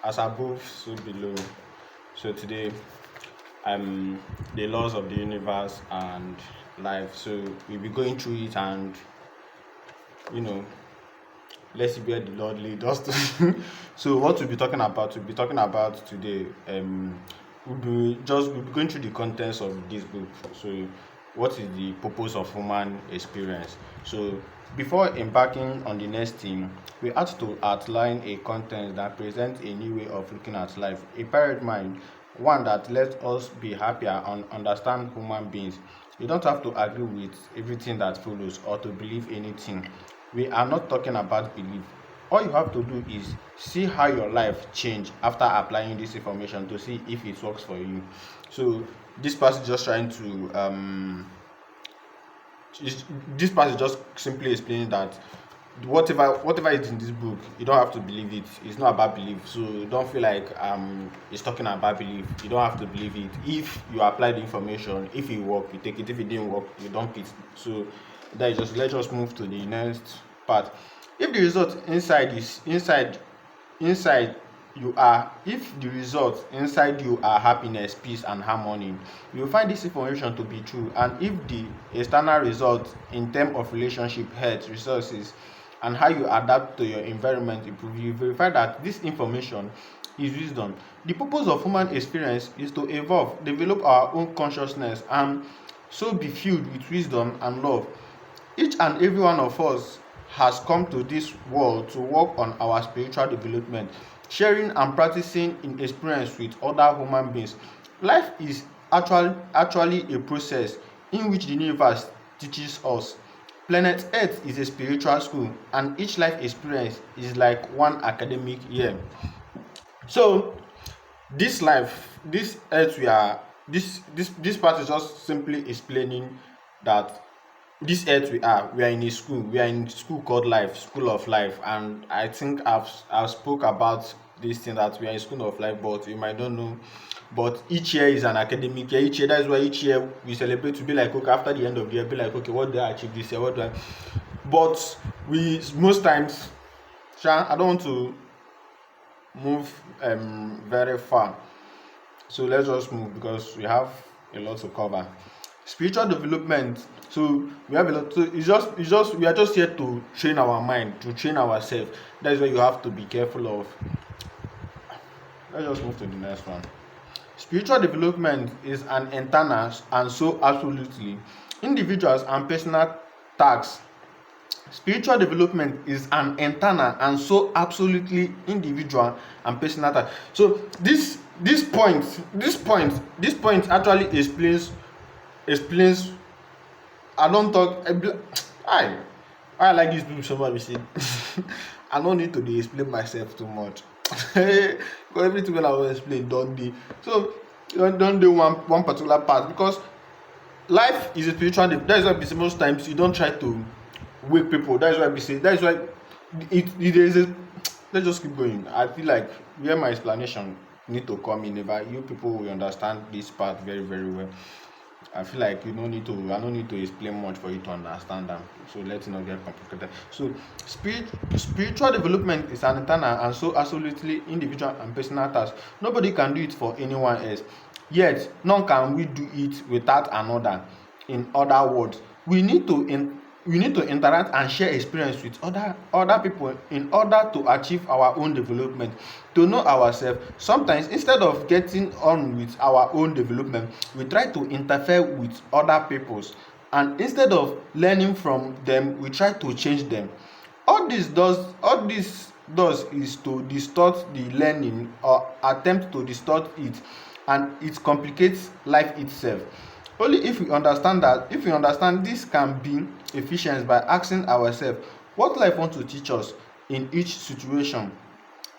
as above, so below. So today, the laws of the universe and life. So we'll be going through it, and you know, let's see where the Lord lead us to. So what we'll be talking about today. We'll be going through the contents of this book. So what is the purpose of human experience? So before embarking on the next thing, we had to outline a content that presents a new way of looking at life, a paradigm, one that lets us be happier and understand human beings. You don't have to agree with everything that follows or to believe anything. We are not talking about belief. All you have to do is see how your life change after applying this information to see if it works for you. So this part is just trying to this part is just simply explaining that whatever is in this book, you don't have to believe it. It's not about belief, so don't feel like it's talking about belief. You don't have to believe it. If you apply the information, if it work, you take it. If it didn't work, you don't it. So that is just, let's just move to the next part. If the result inside you are if the results inside you are happiness, peace and harmony, you will find this information to be true. And if the external results in terms of relationship, health, resources and how you adapt to your environment improve, you verify that this information is wisdom. The purpose of human experience is to evolve, develop our own consciousness, and so be filled with wisdom and love. Each and every one of us has come to this world to work on our spiritual development, sharing and practicing in experience with other human beings. Life is actually a process in which the universe teaches us. Planet Earth is a spiritual school, and each life experience is like one academic year. So this earth we are this part is just simply explaining that this earth we are in a school, we are in school called life, school of life. And I think I've spoke about this thing, that we are in school of life, but you might not know. But each year is an academic year. Each year, that's why each year we celebrate to be like, okay, after the end of the year, be like, okay, what did I achieve this year, what do I but we most times, I don't want to move very far, so let's just move because we have a lot to cover. Spiritual development. So we have a lot. So it's just we are just here to train our mind, to train ourselves. That is why you have to be careful of. Let's just move to the next one. Spiritual development is an internal and so absolutely individuals and personal tasks. Spiritual development is an internal and so absolutely individual and personal task. So this point actually explains. I don't talk. I like this book. Somebody said I don't need to dey explain myself too much. Because everything when I will explain don't dey. So don't do one particular part, because life is a spiritual. That is why we say most times you don't try to wake people. That is why we say. That is why it is a. Let's just keep going. I feel like where my explanation need to come in, if you people will understand this part very very well. I feel like I don't need to explain much for you to understand them. So let's not get complicated. So spiritual development is an internal and so absolutely individual and personal task. Nobody can do it for anyone else. Yet none can we do it without another. In other words, we need to interact and share experience with other people in order to achieve our own development, to know ourselves. Sometimes instead of getting on with our own development, we try to interfere with other people's, and instead of learning from them, we try to change them. All this does is to distort the learning or attempt to distort it, and it complicates life itself. Only if we understand this can be efficient by asking ourselves what life wants to teach us in each situation,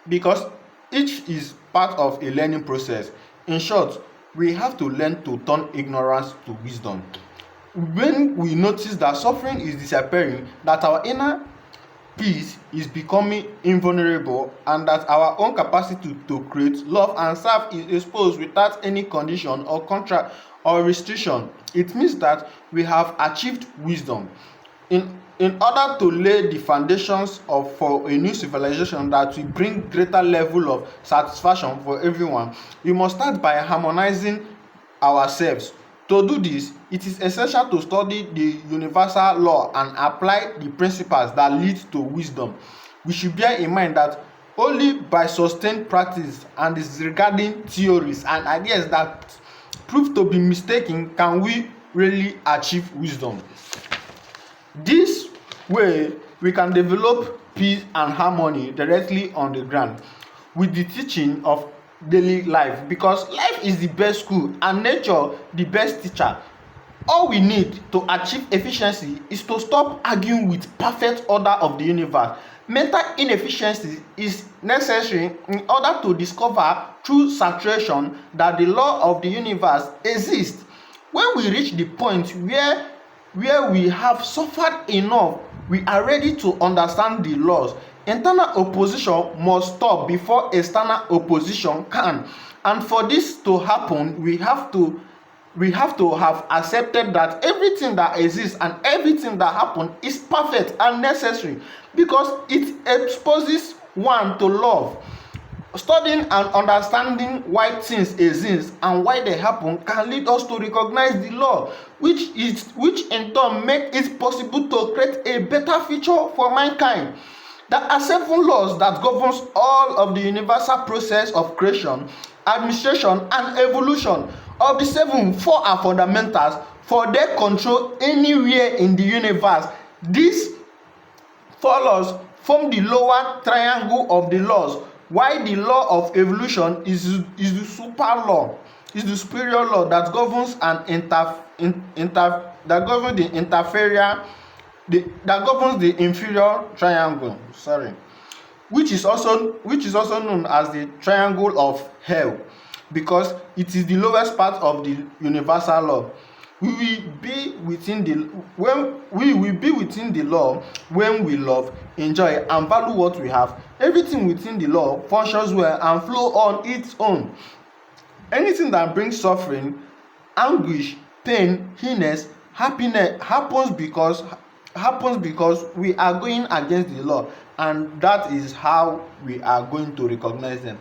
because each is part of a learning process. In short, we have to learn to turn ignorance to wisdom. When we notice that suffering is disappearing, that our inner peace is becoming invulnerable, and that our own capacity to create, love and serve is exposed without any condition or contract or restriction, it means that we have achieved wisdom. In in order to lay the foundations for a new civilization that will bring greater level of satisfaction for everyone, we must start by harmonizing ourselves. To do this, it is essential to study the universal law and apply the principles that lead to wisdom. We should bear in mind that only by sustained practice and disregarding theories and ideas that prove to be mistaken can we really achieve wisdom. This way, we can develop peace and harmony directly on the ground with the teaching of daily life, because life is the best school and nature the best teacher. All we need to achieve efficiency is to stop arguing with perfect order of the universe. Mental inefficiency is necessary in order to discover through saturation that the law of the universe exists. When we reach the point where we have suffered enough, we are ready to understand the laws. Internal opposition must stop before external opposition can. And for this to happen, we have to have accepted that everything that exists and everything that happens is perfect and necessary, because it exposes one to love. Studying and understanding why things exist and why they happen can lead us to recognize the law, which in turn make it possible to create a better future for mankind. There are 7 laws that governs all of the universal process of creation, administration, and evolution. Of the 7, 4 are fundamentals, for they control anywhere in the universe. These 4 laws form the lower triangle of the laws, while the law of evolution is the super law, is the superior law that governs that governs the inferior triangle, which is also known as the triangle of hell, because it is the lowest part of the universal law. We will be within the law when we love, enjoy, and value what we have. Everything within the law functions well and flow on its own. Anything that brings suffering, anguish, pain, illness, happiness happens because we are going against the law, and that is how we are going to recognize them.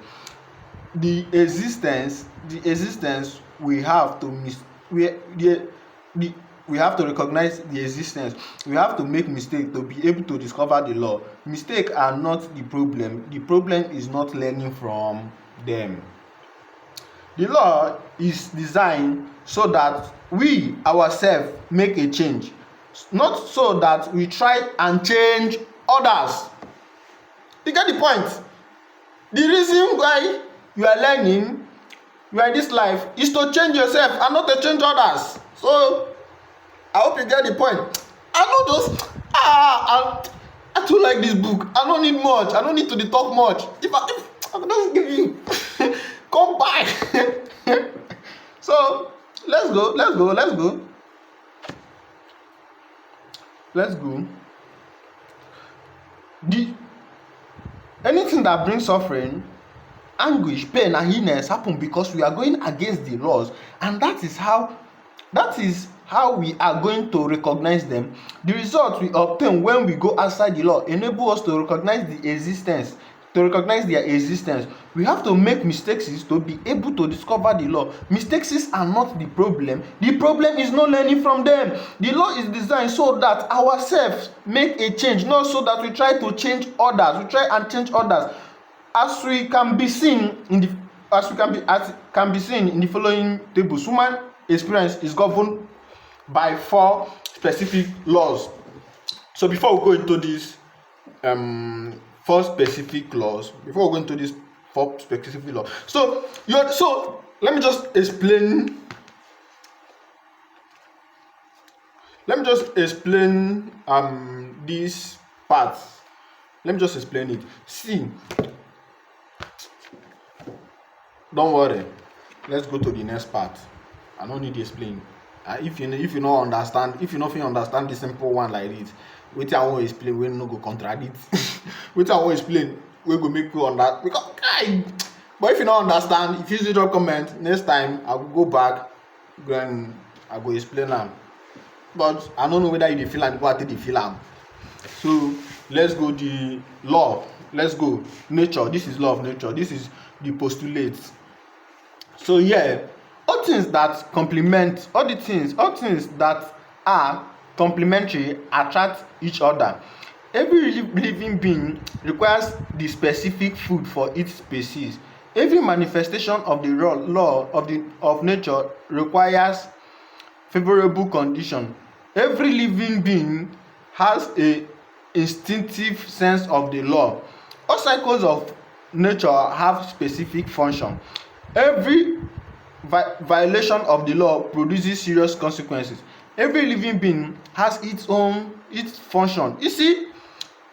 The existence we have to we have to recognize the existence. We have to make mistakes to be able to discover the law. Mistakes are not the problem. The problem is not learning from them. The law is designed so that we ourselves make a change, not so that we try and change others. You get the point? The reason why you are learning, you are in this life, is to change yourself and not to change others. So I hope you get the point. I know those I too like this book. I don't need much. I don't need to talk much. If I don't give you come back. So let's go. Anything that brings suffering, anguish, pain, and illness happen because we are going against the laws, and that is how we are going to recognize them. The result we obtain when we go outside the law enable us to recognize their existence. We have to make mistakes to be able to discover the law. Mistakes are not the problem. The problem is not learning from them. The law is designed so that ourselves make a change, not so that we try to change others. We try and change others. As can be seen in the following tables, human experience is governed by 4 specific laws. So before we go into these 4 specific laws, so let me just explain these parts. Let me just explain it. See, don't worry, let's go to the next part. I don't need to explain. If you don't understand the simple one like this, wetin I wan explain wey no go contradict. Wetin I wan explain wey go make you understand. Because but if you don't understand, if you see drop comment, next time I will go back, then I go explain am. But I don't know whether you dey feel am, but I dey feel am. So let's go the law. Let's go nature. This is law of nature. This is the postulates. So yeah, all things that complement, all things that are complementary attract each other. Every living being requires the specific food for its species. Every manifestation of the law of nature requires favorable condition. Every living being has a instinctive sense of the law. All cycles of nature have specific function. Every violation of the law produces serious consequences. Every living being has its function. You see,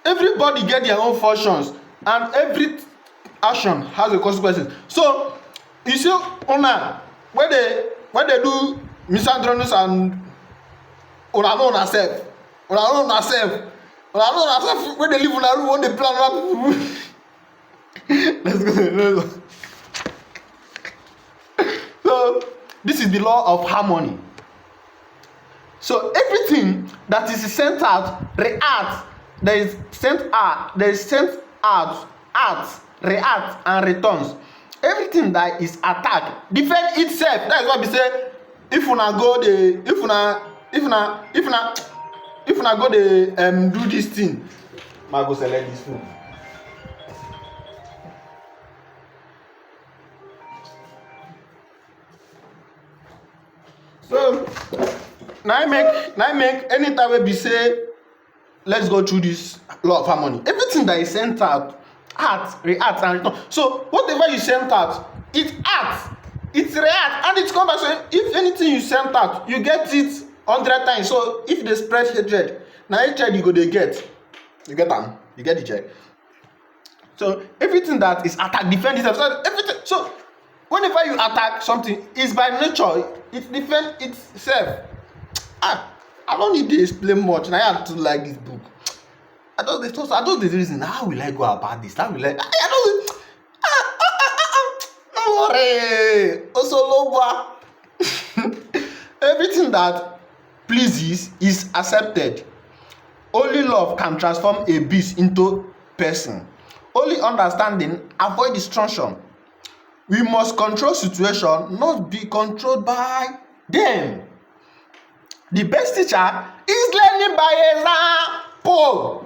everybody get their own functions, and every action has a consequences. So you see, una when they do misandronus and una know una sef, when they live una room, when they plan other people. let's go. So this is the law of harmony. So everything that is sent out reacts. There is sent out, reacts and returns. Everything that is attacked defend itself. That is why we say if una go dey do this thing, ma go select this food. So na I make anytime wey be say let's go through this law of harmony. Everything that is sent out acts, reacts and return. So whatever you sent out, it acts, it reacts and it comes back. So if anything you sent out, you get it 100 times. So if they spread hatred, na hatred you go dey get. You get am? You get the check. So everything that is attack defend itself. So everything. So whenever you attack something, it's by nature. It defend itself. I don't need to explain much. Now I have to like this book. I don't the reason. How will I go about this? How will I don't. No worry. Also, everything that pleases is accepted. Only love can transform a beast into person. Only understanding avoid destruction. We must control situation, not be controlled by them. The best teacher is learning by example.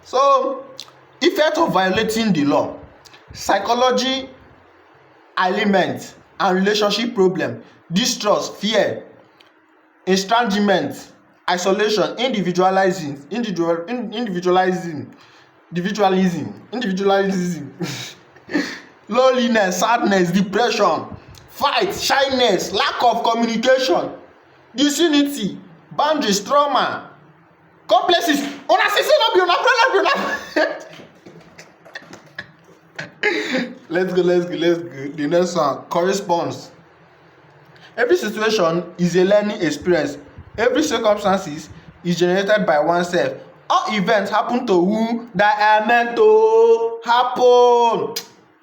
So, effect of violating the law, psychology, element and relationship problem, distrust, fear, estrangement, isolation, individualism, loneliness, sadness, depression, fight, shyness, lack of communication, disunity, boundaries, trauma, complexes. Una say no be una problem. Let's go. The next one corresponds. Every situation is a learning experience. Every circumstances is generated by oneself. All events happen to who that are meant to happen.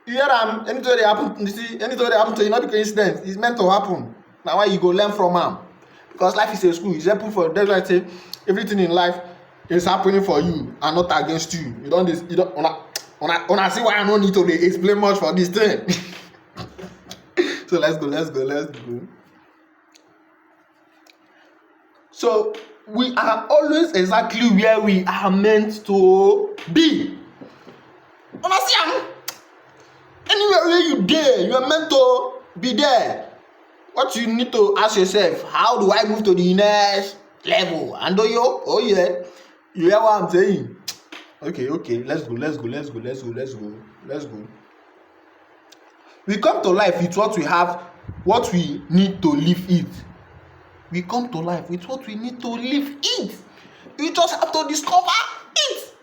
You hear am? Anything dey happen, you see, anything dey happen to you, not be coincidence. It's meant to happen. Na why you go learn from am. Because life is a school. It's helpful for. That's why I say everything in life is happening for you and not against you. You don't una see why I no need to explain much for this thing. So let's go. So we are always exactly where we are meant to be. Una see am? Anywhere where you dey, you are meant to be there. What you need to ask yourself, how do I move to the next level? And oh yeah, you hear what I'm saying? Okay, let's go. We come to life with what we have, what we need to live it. We come to life with what we need to live it. We just have to discover it.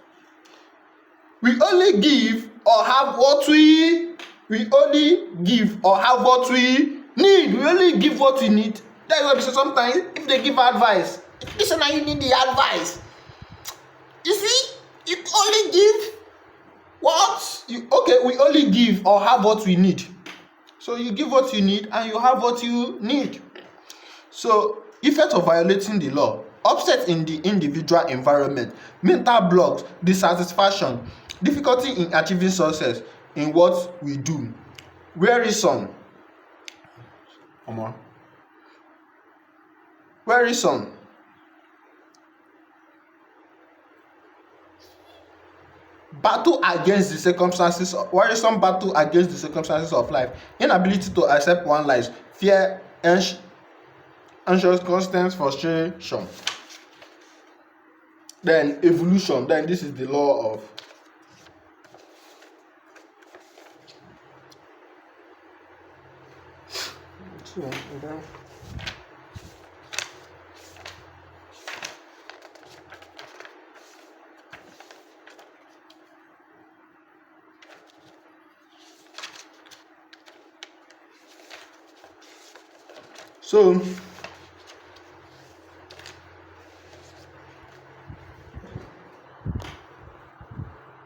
We only give or have what we need. We only give what we need. That's why sometimes if they give advice, listen, now you need the advice. You see, you only give we only give or have what we need. So you give what you need and you have what you need. So effect of violating the law. upset in the individual environment, mental blocks, dissatisfaction, difficulty in achieving success in what we do. Wearisome, omo, wearisome, battle against the circumstances, wearisome battle against the circumstances of life, inability to accept one life, fear, anxious, constant frustration. Then evolution, then this is the law of so